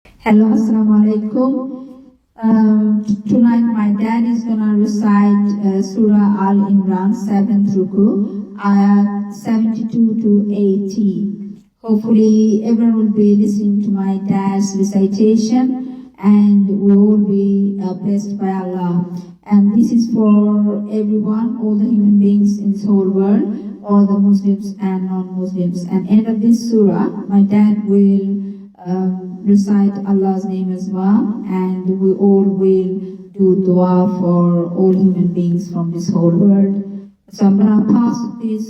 Hello, Assalamu alaikum. Tonight my dad is gonna recite Surah Al Imran 7th Ruku, ayat 72 to 80. Hopefully everyone will be listening to my dad's recitation and we will be blessed by Allah. And this is for everyone, all the human beings in this whole world, all the Muslims and non-Muslims. And end of this surah, my dad will recite Allah's name as well, and we all will do dua for all human beings from this whole world. So I'm going to pass this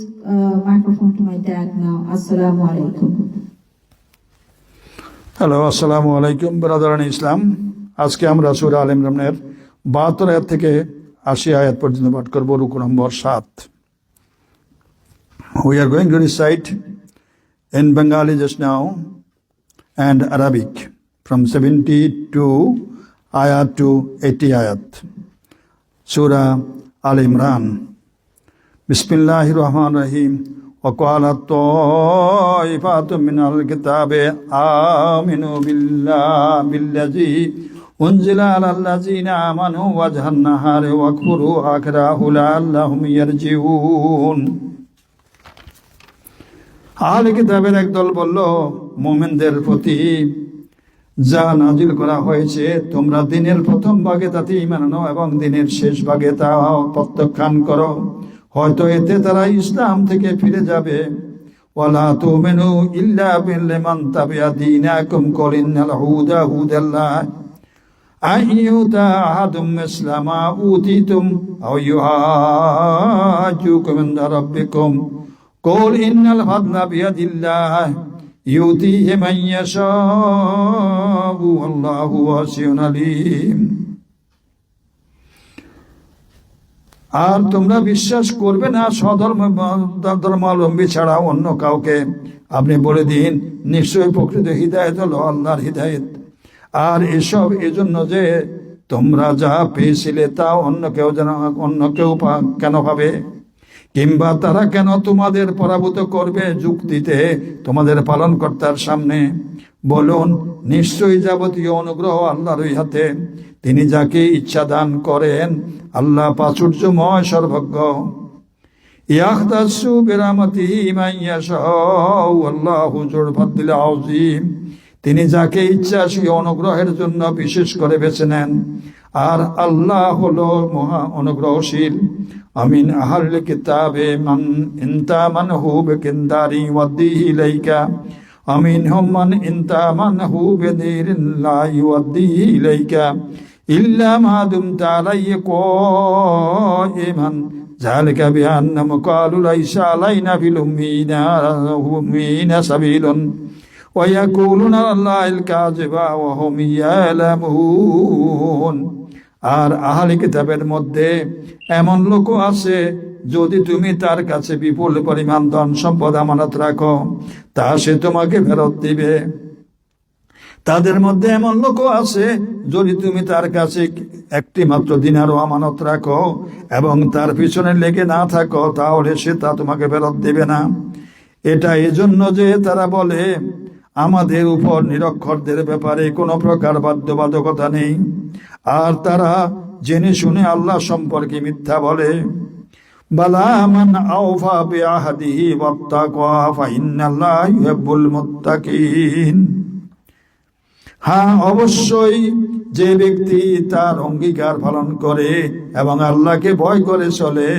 microphone to my dad now. Assalamu alaikum. Hello, আসসালামু আলাইকুম ব্রাদারান ইসলাম। আজকে আমরা সূরা আল ইমরানের 72 আয়াত থেকে 80 আয়াত পর্যন্ত পাঠ করব, রুকু নম্বর 7। We are going to recite in Bengali just now and Arabic from 72 ayat to 80 ayat. Surah Al Imran. Bismillahir Rahmanir Rahim. وقالت طائفة من الكتاب آمنوا بالذي أنزل على الذين آمنوا وجه النهار واكفروا آخره لعلهم يرجعون। আহলে কিতাবের একদল বলল, মুমিনদের প্রতি যা নাজিল করা হয়েছে তোমরা দিনের প্রথম ভাগে তাতে ঈমান আনো এবং দিনের শেষ ভাগে তা প্রত্যাখ্যান করো, হয়তো এতে তারা ইসলাম থেকে ফিরে যাবে। ওয়ালা তুমিনু ইল্লা বিল্লিমান তাবিয়া দীনাকুম কুল ইন্নাল হুদা হুদাল্লাহ আইয়ুতা আহাদুম ইসলামা উতিতুম আও ইউহাজ্জুকুম ইনদা রাব্বিকুম কুল ইন্নাল ফাদলা বিয়াদিল্লাহ ইউতিহি মান ইয়াশাউ ওয়াল্লাহু ওয়াসিউন আলীম। আর তোমরা বিশ্বাস করবে না ধর্মাবলম্বী ছাড়া অন্য কাউকে। আপনি বলে দিন, নিশ্চয়ই প্রকৃত হিদায়েত হলো আল্লাহর হিদায়েত। আর এসব এজন্য যে তোমরা যা পেয়েছিলে তা অন্য কেউ কেন পাবে, কিংবা তারা কেন তোমাদের পরাভূত করবে যুক্তিতে তোমাদের পালনকর্তার সামনে। বলুন, নিশ্চয়ই যাবতীয় অনুগ্রহ আল্লাহরই হাতে, তিনি যাকে ইচ্ছা দান করেন। আল্লাহ প্রাচুর্যময় সর্বজ্ঞ। ইয়াখতাসু বিরাহমাতিহি মান ইয়াশাউ আল্লাহু যুল ফাদলিল আযীম। তিনি যাকে ইচ্ছা সেই অনুগ্রহের জন্য বিশেষ করে বেছে নেন, আর আল্লাহ হলো মহা অনুগ্রহশীল। আমিন আহল কিতাবে মান ইনতামানহু বিকিনদারি ওয়াদ্দিহি ইলাইকা আমিনহুম মান ইনতামানহু বিদিরিন লা ইওয়াদ্দিহি ইলাইকা ইল্লা মা দুমতা আলাইহি কাইমান যালিকা বিআন্নাহুম ক্বালু লাইসা আলাইনা ফিল উম্মিয়িনা সাবিলুন ওয়া ইয়াকুলুনা আল্লাহিল কাযিবা ওয়া হুম ইয়ালামুন। আর আহলে কিতাবের মধ্যে এমন লোকও আছে, যদি তুমি তার কাছে বিপুল পরিমাণ ধন সম্পদ আমানত রাখো তা সে তোমাকে ফেরত দিবে। তাদের মধ্যে এমন লোকও আছে, যদি তুমি তার কাছে একটি মাত্র দিনারও আমানত রাখো এবং তার পিছনে লেগে না থাকো, তাহলে সে তা তোমাকে ফেরত দিবে না। এটা এজন্য যে তারা বলে, আমাদের উপর নিরক্ষরদের ব্যাপারে কোনো প্রকার বাধ্যবাধকতা নেই, আর তারা জেনে শুনে আল্লাহ সম্পর্কে মিথ্যা বলে। বালা মান আওফা বিআহদিহি ওয়াত্তাকা ফাইন্নাল্লাহা ইউহিব্বুল মুত্তাকিন। হ্যাঁ, অবশ্যই যে ব্যক্তি তার অঙ্গীকার পালন করে এবং আল্লাহকে ভয় করে চলে,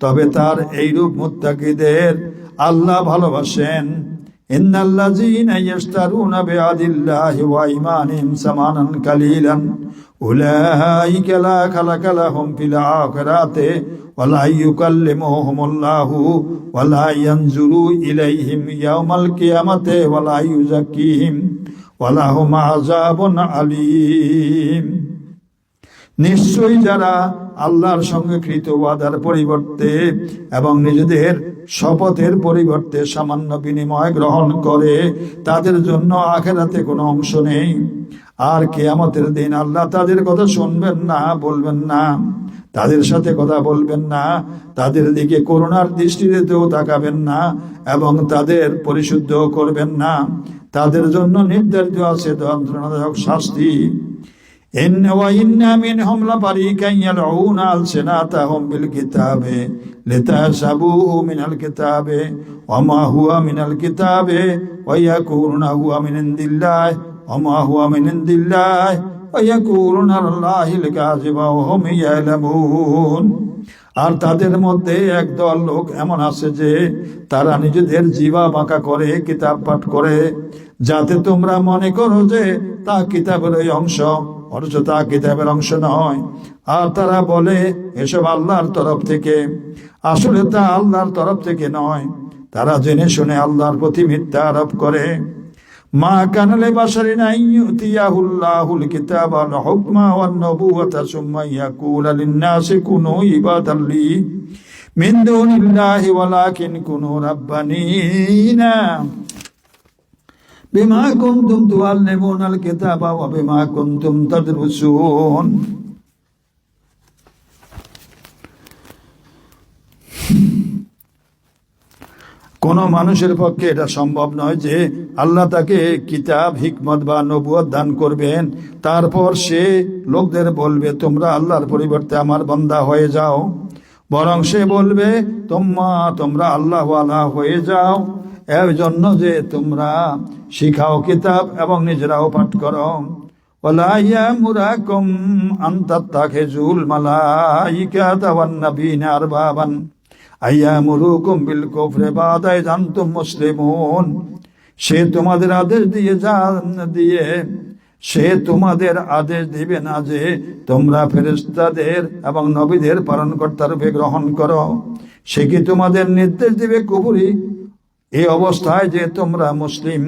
তবে তার এইরূপ মুত্তাকিদের আল্লাহ ভালোবাসেন। ইন্নাল্লাযীনা ইয়াশতারুনা বিআহদিল্লাহি ওয়া ঈমানিহিম সামানান কালীলান উলাইকা লা খালাকা লাহুম ফিল আখিরাতি ওয়া লা ইউকাল্লিমুহুমুল্লাহু ওয়া লা ইয়ানজুরু ইলাইহিম ইয়াওমাল কিয়ামাতি ওয়া লা ইউযাক্কিহিম ওয়া লাহুম আযাবুন আলীম। নিশ্চয়ই যারা আল্লাহর সঙ্গে কৃত ওয়াদার পরিবর্তে এবং নিজেদের শপথের পরিবর্তে সামান্য বিনিময় গ্রহণ করে, তাদের জন্য আখিরাতে কোনো অংশ নেই। আর কিয়ামতের দিন আল্লাহ তাদের কথা শুনবেন না, বলবেন না, তাদের সাথে কথা বলবেন না, তাদের দিকে করুণার দৃষ্টিতেও তাকাবেন না এবং তাদের পরিশুদ্ধ করবেন না। তাদের জন্য নির্ধারিত আছে যন্ত্রণাদায়ক শাস্তি। ইন্না মিনহুম লাফারিকান ইয়ালউনা আলসিনাতাহুম বিল কিতাবে লিতাহসাবুহু মিনাল কিতাবে ওয়া মা হুয়া মিনাল কিতাবে ওয়া ইয়াকুলুনা হুয়া মিন ইনদিল্লাহি ওয়া মা হুয়া মিন ইনদিল্লাহি ওয়া ইয়াকুলুনা আলাল্লাহিল কাযিবা ওয়া হুম ইয়ালামুন। আর তাদের মধ্যে একদল লোক এমন আছে যে তারা নিজেদের জিহ্বা বাঁকা করে কিতাব পাঠ করে, যাতে তোমরা মনে করো যে তা কিতাবের ওই অংশ, অথচ তা কিতাবের অংশ নয়। আর তারা বলে এসব আল্লাহর তরফ থেকে, আসলে তা আল্লাহর তরফ থেকে নয়। তারা জেনে শুনে আল্লাহর প্রতি মিথ্যা আরোপ করে। মা কানা লিবাশারিন আন ইউতিয়াহুল্লাহুল কিতাবা ওয়াল হুকমা ওয়ান নবুওয়াতা সুম্মা ইয়াকুলা লিন-নাসি কুনু ইবাদান লি মিন দুনিল্লাহি ওয়ালাকিন কুনু রাব্বানিনা বিমা কুনতুম তুআল্লিমুনাল কিতাবা ওয়া বিমা কুনতুম তাদরুসুন। কোন মানুষের পক্ষে এটা সম্ভব নয় যে আল্লাহ তাকে কিতাব, হিকমত বা নবুয়ত দান করবেন, তারপর সে লোকদের বলবে তোমরা আল্লাহর পরিবর্তে আমার বান্দা হয়ে যাও। বরং সে বলবে তোমরা আল্লাহওয়ালা হয়ে যাও, এর জন্য যে তোমরা শিখাও কিতাব এবং নিজেরাও পাঠ করো। ওয়ালা ইয়ামুরাকুম আন তাত্তাখিজুল মালাইকাতা ওয়ান নাবিয়্যিনা আরবাবান আইয়ামুরুকুম বিল কুফরি বা'দা ইয আনতুম মুসলিমুন। সে তোমাদের আদেশ দিবে না যে তোমরা ফেরেশতাদের এবং নবীদের পালনকর্তার রূপে গ্রহণ করো। সে কি তোমাদের নির্দেশ দিবে কুফরি এই অবস্থায় যে তোমরা মুসলিম?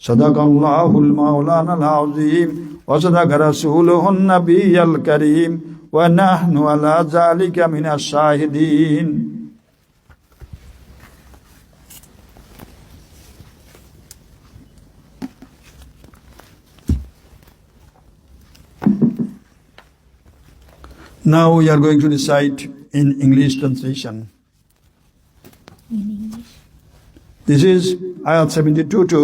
সাদাকাল্লাহুল মাওলানাল আযীম ওয়া সাদাকা রাসূলুহুন নাবিয়্যুল কারীম ওয়া নাহনু আলা যালিকা মিনাশ Shahdeen. Now we are going to recite in English translation. In English. This is ayat 72 to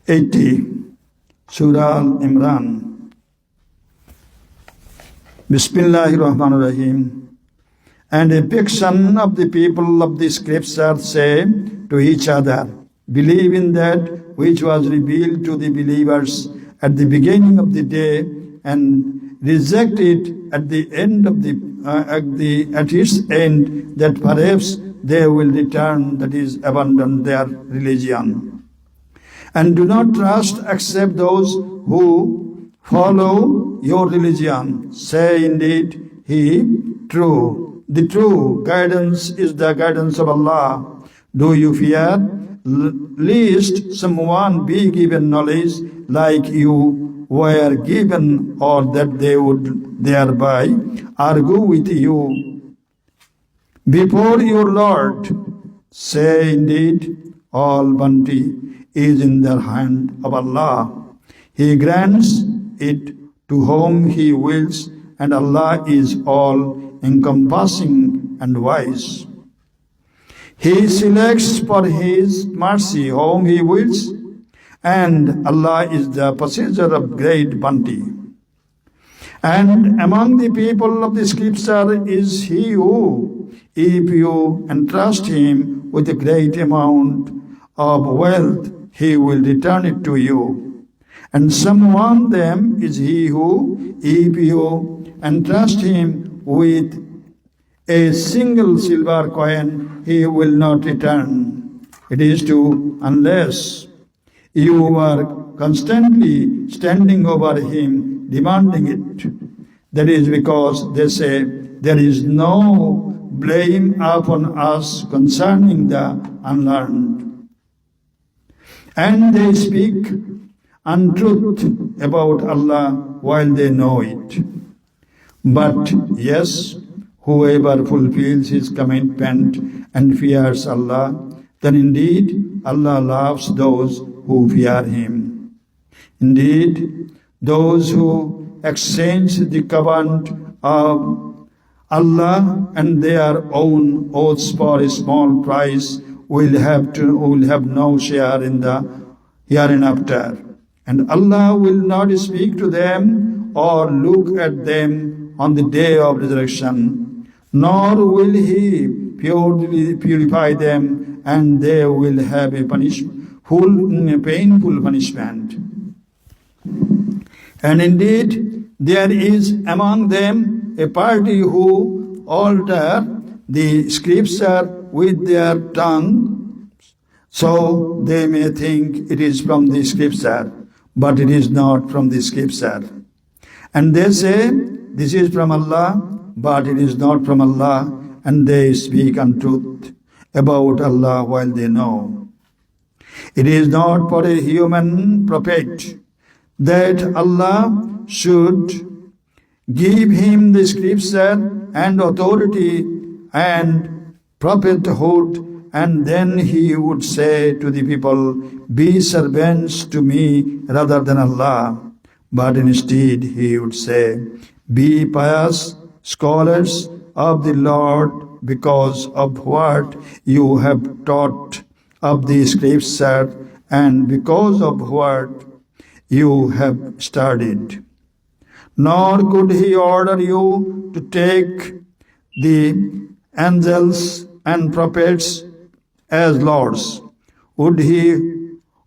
80, Surah Al-Imran. Bismillahirrahmanirrahim. And a section of the people of the scriptures say to each other, believe in that which was revealed to the believers at the beginning of the day, and reject it at the end of at its end, that perhaps they will return, that is, abandon their religion. And do not trust except those who follow your religion. Say indeed, the true guidance is the guidance of Allah. Do you fear lest someone be given knowledge like you were given, or that they would thereby argue with you before your Lord? Say indeed, all bounty is in the hand of Allah. He grants it to whom He wills, and Allah is all encompassing and wise. He selects for His mercy whom He wills, and Allah is the possessor of great bounty. And among the people of the scripture is he who, if you entrust him with a great amount of wealth, he will return it to you. And among them is he who, if you entrust him with a single silver coin, he will not return. It is to unless you are constantly standing over him demanding it. That is because they say there is no blame upon us concerning the unlearned. And they speak untruth about Allah while they know it. But yes, whoever fulfills his commandment and fears Allah, then indeed Allah loves those who fear him. Indeed, those who exchange the covenant of Allah and their own oaths for a small price will have no share in the hereinafter. And Allah will not speak to them or look at them on the day of resurrection, nor will He purify them, and they will have a painful punishment. And indeed, there is among them a party who alter the scripture with their tongue, so they may think it is from the scripture, but it is not from the scripture. And they say, this is from Allah, but it is not from Allah, and they speak untruth about Allah while they know. It is not for a human prophet that Allah should give him the scripture and authority and prophethood, and then he would say to the people, be servants to me rather than Allah. But instead he would say, be pious scholars of the Lord because of what you have taught of the scripture and because of what you have studied. Nor could he order you to take the angels and prophets as lords. Would he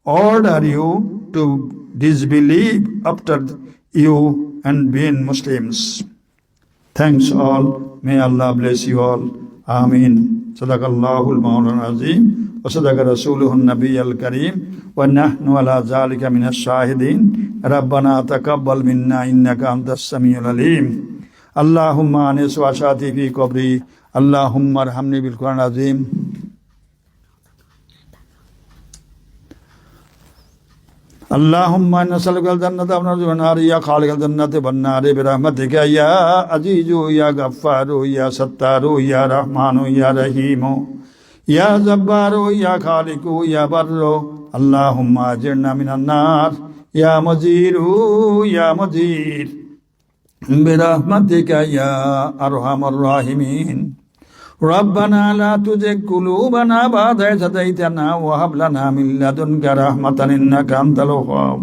order you to disbelieve after you and being Muslims? Thanks all. May Allah bless you all. Ameen. Sadaqallahul Mawlana Azim. Wa sadaqa Rasuluhun Nabiyyal Kareem. Wa nahnu ala zalika minash shahidin. Rabbana taqabbal minna innaka antas samiul alim. Allahumma anis wa shati fi qabri. Allahumma arhamni bil Quran Azim. Allahumma inna nas'aluka al-jannata wa na'udhu bika min an-nar ya khaliq al-jannati wan-nar bi rahmatika ya azizu ya ghaffaru ya sattaru ya rahmanu ya rahimu ya jabbaru ya khaliqu ya barru. Allahumma ajirna min an-nar ya mujiru ya mujir bi rahmatika ya arhamar rahimin. ربنا لا تزغ قلوبنا بعد إذ هديتنا وهب لنا من لدنك رحمة إنك أنت الوهاب.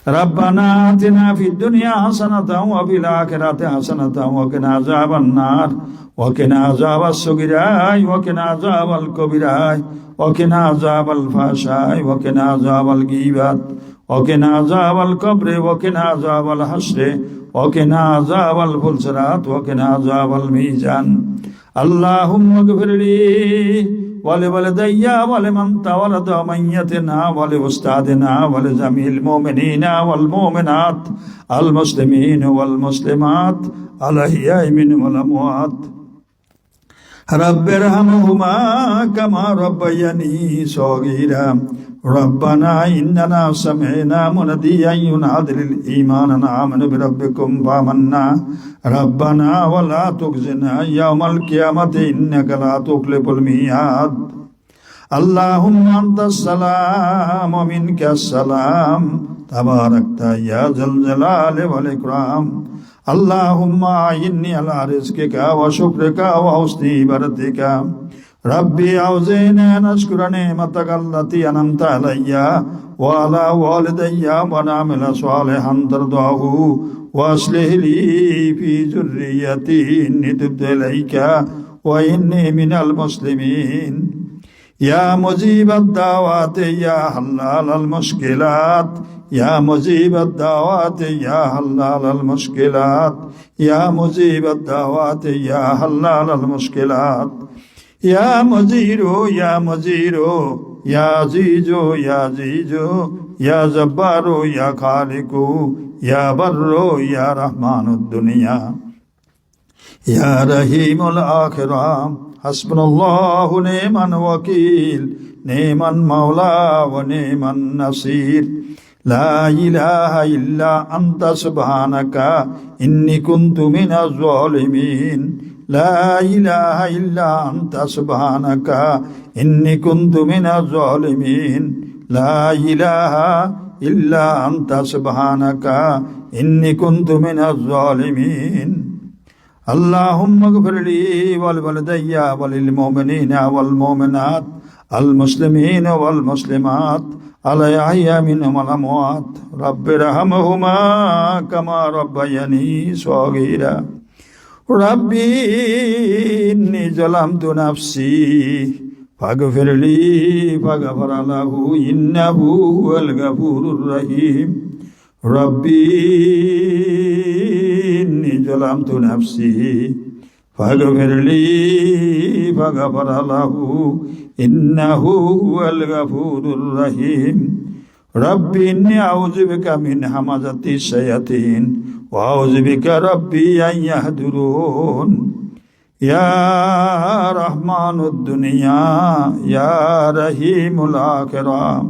ربنا آتنا في الدنيا حسنة وفي الآخرة حسنة وقنا عذاب النار وقنا عذاب السجراء وقنا عذاب الكبراء وقنا عذاب الفحشاء وقنا عذاب الغيبة وقنا عذاب القبر وقنا عذاب الحشر وقنا عذاب الفلسرات وقنا عذاب الميزان. اللهم اغفر لي ولوالدي ولمن تولد ميتنا ولأستاذنا ولجميع المؤمنين والمؤمنات المسلمين والمسلمات الأحياء منهم والأموات. رب ارحمهما كما ربياني صغيرا. ربنا إننا سمعنا مناديا ينادي للإيمان أن آمنوا بربكم فآمنا. ربنا ولا تخزنا يوم القيامة إنك لا تخلف الميعاد. اللهم أنت السلام ومنك السلام تباركت يا ذا الجلال والإكرام. اللهم أعني على رزقك وشكرك وحسن عبادتك. ربي أوزعني أن أشكر نعمتك التي أنعمت علي وعلى والدي وأن أعمل صالحا ترضاه وأصلح لي في ذريتي إني تبت إليك وإني من المسلمين. يا مجيب الدعوات يا حلال المشكلات. يا مجيب الدعوات يا حلال المشكلات. يا مجيب الدعوات يا حلال المشكلات. يا مجير يا مجير يا عزيز يا عزيز يا جبار يا خالق يا بر يا رحمن الدنيا يا رحيم الآخرة. حسبنا الله ونعم الوكيل نعم المولى ونعم النصير. لا إله إلا أنت سبحانك إني كنت من الظالمين. لا إله إلا أنت سبحانك إني كنت من الظالمين. لا إله إلا أنت سبحانك إني كنت من الظالمين. اللهم اغفر لي ولوالدي وللمؤمنين والمؤمنات المسلمين والمسلمات على يحيى منهم الأموات رب ارحمهما كما ربياني صغيرا ربي إني ظلمت نفسي فاغفر لي فغفر له إنه هو الغفور الرحيم ربي إني ظلمت نفسي فاغفر لي فغفر له إنه هو الغفور الرحيم ربي إني أعوذ بك من همزة الشياطين وأعوذ بك ربي أن يحضرون يا رحمن الدنيا يا رحيم الآخرة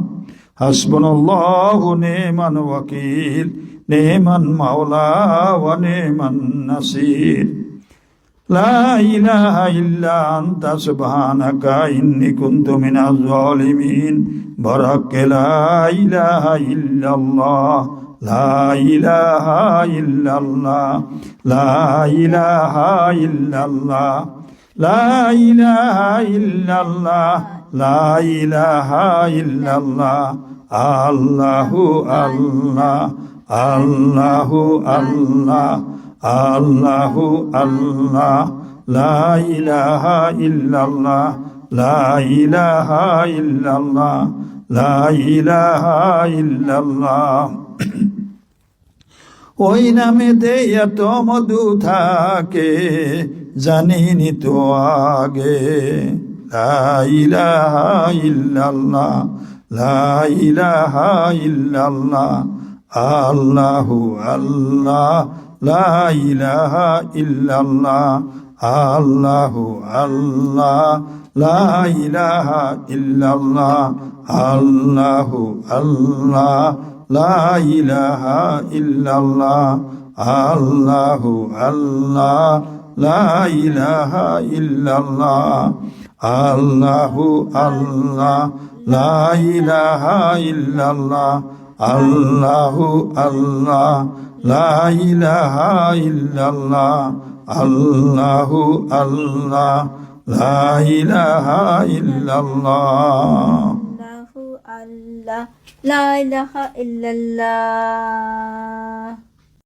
حسبنا الله نعم الوكيل نعم المولى ونعم النصير لا إله إلا أنت سبحانك إني كنت من الظالمين برك لا إله إلا الله لا إله إلا الله لا إله إلا الله لا إله إلا الله لا إله إلا الله الله الله الله الله الله الله لا إله إلا الله لا إله إلا الله لا إله إلا الله ওই নামেতে এত মধু থাকে জানিনি তো আগে লা ইলাহা ইল্লাল্লাহ লা ইলাহা ইল্লাল্লাহ আল্লাহু আল্লাহ লা ইলাহা ইল্লাল্লাহ আল্লাহু আল্লাহ লা ইলাহা ইল্লাল্লাহ আল্লাহু আল্লাহ লা ইলাহা ইল্লাল্লাহ আল্লাহু আল্লাহ লা ইলাহা ইল্লাল্লাহ আল্লাহু আল্লাহ লা ইলাহা ইল্লাল্লাহ আল্লাহু আল্লাহ লা ইলাহা ইল্লাল্লাহ আল্লাহু আল্লাহ লা ইলাহা ইল্লাল্লাহ আল্লাহ লা ইলাহা ইল্লাল্লাহ